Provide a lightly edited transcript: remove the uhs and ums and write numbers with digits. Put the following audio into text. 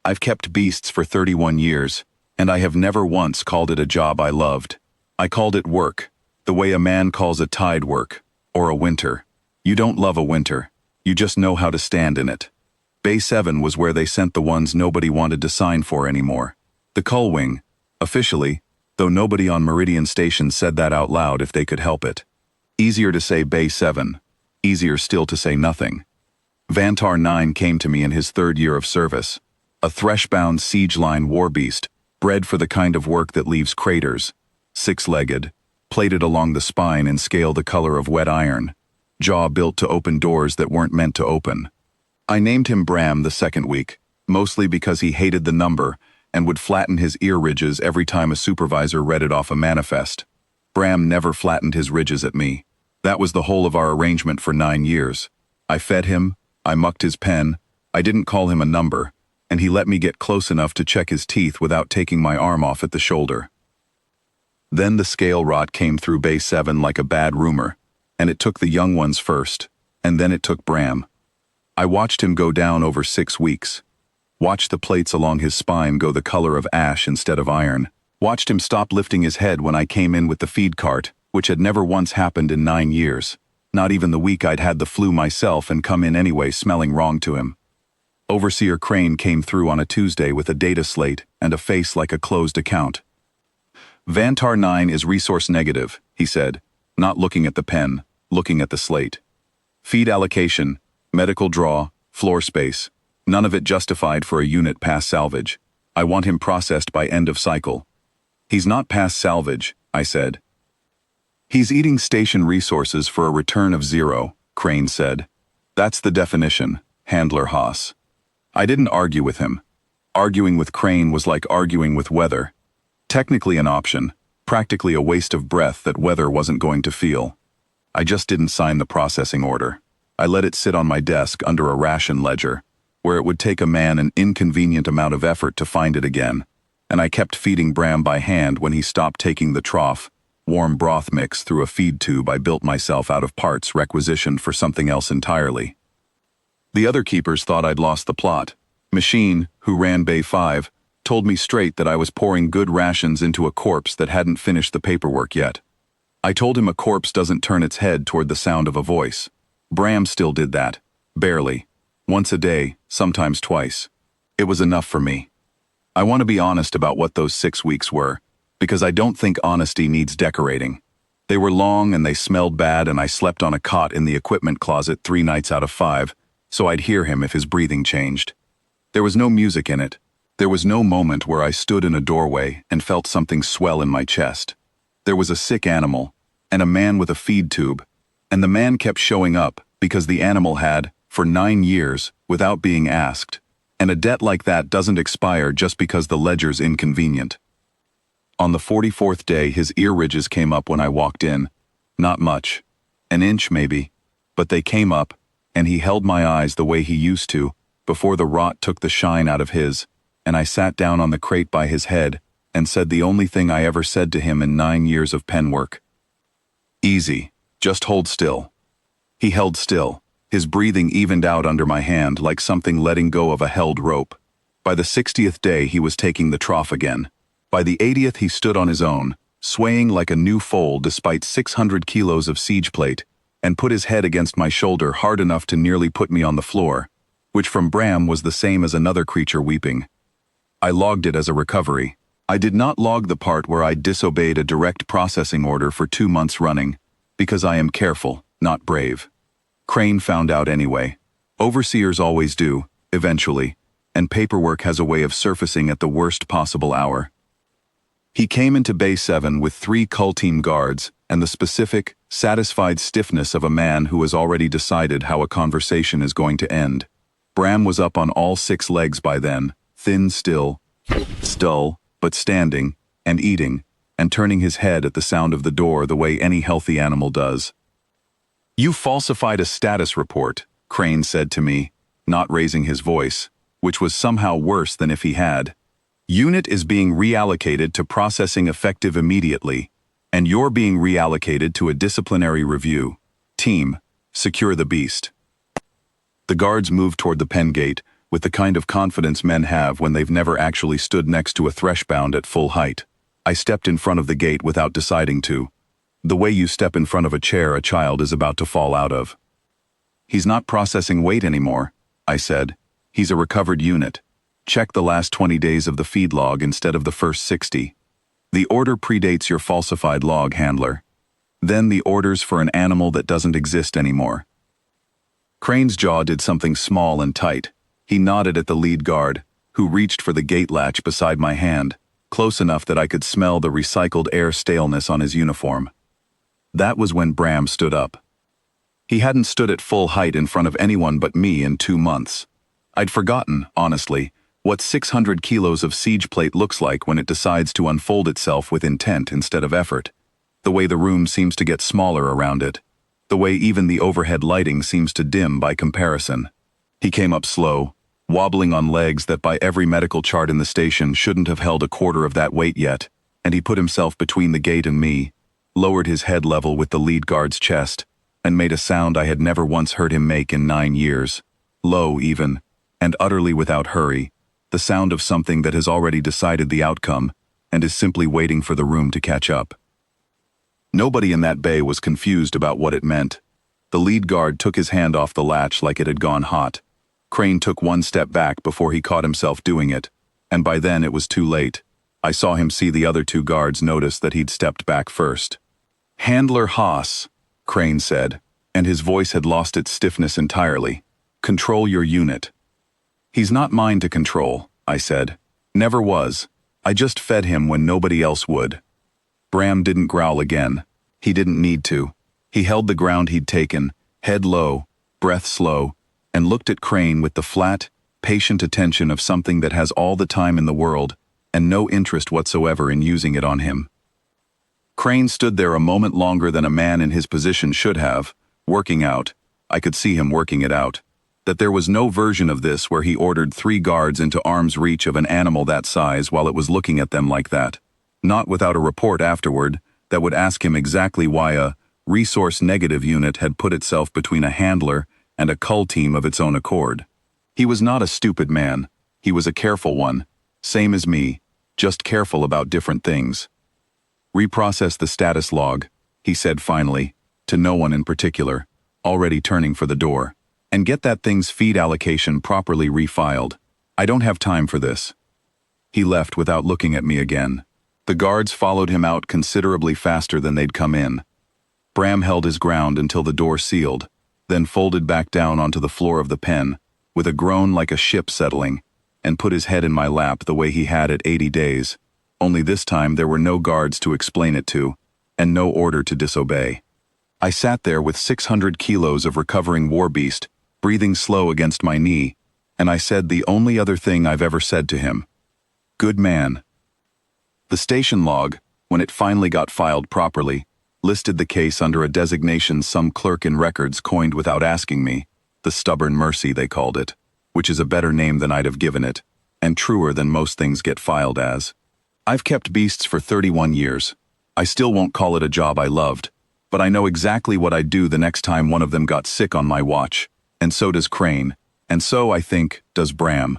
I've kept beasts for 31 years, and I have never once called it a job I loved. I called it work, the way a man calls a tide work, or a winter. You don't love a winter, you just know how to stand in it. Bay 7 was where they sent the ones nobody wanted to sign for anymore. The cull wing, officially, though nobody on Meridian Station said that out loud if they could help it. Easier to say Bay 7, easier still to say nothing. Vantar 9 came to me in his 3rd year of service. A thresh-bound siege-line war beast, bred for the kind of work that leaves craters. 6-legged, plated along the spine in scale the color of wet iron. Jaw built to open doors that weren't meant to open. I named him Bram the 2nd week, mostly because he hated the number and would flatten his ear ridges every time a supervisor read it off a manifest. Bram never flattened his ridges at me. That was the whole of our arrangement for 9 years. I fed him, I mucked his pen, I didn't call him a number, and he let me get close enough to check his teeth without taking my arm off at the shoulder. Then the scale rot came through Bay 7 like a bad rumor, and it took the young ones first, and then it took Bram. I watched him go down over 6 weeks. Watched the plates along his spine go the color of ash instead of iron. Watched him stop lifting his head when I came in with the feed cart, which had never once happened in 9 years. Not even the week I'd had the flu myself and come in anyway smelling wrong to him. Overseer Crane came through on a Tuesday with a data slate and a face like a closed account. Vantar 9 is resource negative, he said, not looking at the pen, looking at the slate. Feed allocation, medical draw, floor space, none of it justified for a unit past salvage. I want him processed by end of cycle. He's not past salvage, I said. He's eating station resources for a return of 0, Crane said. That's the definition, Handler Haas. I didn't argue with him. Arguing with Crane was like arguing with weather. Technically an option, practically a waste of breath that weather wasn't going to feel. I just didn't sign the processing order. I let it sit on my desk under a ration ledger, where it would take a man an inconvenient amount of effort to find it again, and I kept feeding Bram by hand when he stopped taking the trough, warm broth mix through a feed tube I built myself out of parts requisitioned for something else entirely. The other keepers thought I'd lost the plot. Machine, who ran Bay 5, told me straight that I was pouring good rations into a corpse that hadn't finished the paperwork yet. I told him a corpse doesn't turn its head toward the sound of a voice. Bram still did that. Barely. Once a day, sometimes twice. It was enough for me. I want to be honest about what those 6 weeks were, because I don't think honesty needs decorating. They were long and they smelled bad, and I slept on a cot in the equipment closet 3 nights out of 5, so I'd hear him if his breathing changed. There was no music in it. There was no moment where I stood in a doorway and felt something swell in my chest. There was a sick animal, and a man with a feed tube, and the man kept showing up because the animal had, for 9 years, without being asked, and a debt like that doesn't expire just because the ledger's inconvenient. On the 44th day, his ear ridges came up when I walked in. Not much. An inch, maybe. But they came up, and he held my eyes the way he used to, before the rot took the shine out of his, and I sat down on the crate by his head and said the only thing I ever said to him in 9 years of pen work. Easy. Just hold still. He held still. His breathing evened out under my hand like something letting go of a held rope. By the 60th day, he was taking the trough again. By the 80th, he stood on his own, swaying like a new foal despite 600 kilos of siege plate, and put his head against my shoulder hard enough to nearly put me on the floor, which from Bram was the same as another creature weeping. I logged it as a recovery. I did not log the part where I disobeyed a direct processing order for 2 months running, because I am careful, not brave. Crane found out anyway. Overseers always do, eventually, and paperwork has a way of surfacing at the worst possible hour. He came into Bay 7 with 3 cull team guards and the specific, satisfied stiffness of a man who has already decided how a conversation is going to end. Bram was up on all 6 legs by then, thin still, dull, but standing, and eating, and turning his head at the sound of the door the way any healthy animal does. "You falsified a status report," Crane said to me, not raising his voice, which was somehow worse than if he had. "Unit is being reallocated to processing effective immediately, and you're being reallocated to a disciplinary review. Team, secure the beast." The guards moved toward the pen gate, with the kind of confidence men have when they've never actually stood next to a threshound at full height. I stepped in front of the gate without deciding to. The way you step in front of a chair a child is about to fall out of. "He's not processing weight anymore," I said. "He's a recovered unit. Check the last 20 days of the feed log instead of the first 60. The order predates your falsified log, handler. Then the orders for an animal that doesn't exist anymore." Crane's jaw did something small and tight. He nodded at the lead guard, who reached for the gate latch beside my hand, close enough that I could smell the recycled air staleness on his uniform. That was when Bram stood up. He hadn't stood at full height in front of anyone but me in 2 months. I'd forgotten, honestly, what 600 kilos of siege plate looks like when it decides to unfold itself with intent instead of effort. The way the room seems to get smaller around it. The way even the overhead lighting seems to dim by comparison. He came up slow, wobbling on legs that by every medical chart in the station shouldn't have held a quarter of that weight yet, and he put himself between the gate and me, lowered his head level with the lead guard's chest, and made a sound I had never once heard him make in 9 years. Low even, and utterly without hurry, the sound of something that has already decided the outcome and is simply waiting for the room to catch up. Nobody in that bay was confused about what it meant. The lead guard took his hand off the latch like it had gone hot. Crane took 1 step back before he caught himself doing it, and by then it was too late. I saw him see the other 2 guards notice that he'd stepped back first. "Handler Haas," Crane said, and his voice had lost its stiffness entirely. "Control your unit." "He's not mine to control," I said. "Never was. I just fed him when nobody else would." Bram didn't growl again. He didn't need to. He held the ground he'd taken, head low, breath slow, and looked at Crane with the flat, patient attention of something that has all the time in the world and no interest whatsoever in using it on him. Crane stood there a moment longer than a man in his position should have, working out. I could see him working it out. That there was no version of this where he ordered 3 guards into arm's reach of an animal that size while it was looking at them like that. Not without a report afterward that would ask him exactly why a resource-negative unit had put itself between a handler and a cull team of its own accord. He was not a stupid man. He was a careful one, same as me, just careful about different things. "Reprocess the status log," he said finally, to no one in particular, already turning for the door, "and get that thing's feed allocation properly refiled. I don't have time for this." He left without looking at me again. The guards followed him out considerably faster than they'd come in. Bram held his ground until the door sealed, then folded back down onto the floor of the pen, with a groan like a ship settling, and put his head in my lap the way he had at 80 days. Only this time there were no guards to explain it to, and no order to disobey. I sat there with 600 kilos of recovering war beast, breathing slow against my knee, and I said the only other thing I've ever said to him. "Good man." The station log, when it finally got filed properly, listed the case under a designation some clerk in records coined without asking me, the stubborn mercy they called it, which is a better name than I'd have given it, and truer than most things get filed as. I've kept beasts for 31 years. I still won't call it a job I loved, but I know exactly what I'd do the next time one of them got sick on my watch, and so does Crane, and so, I think, does Bram.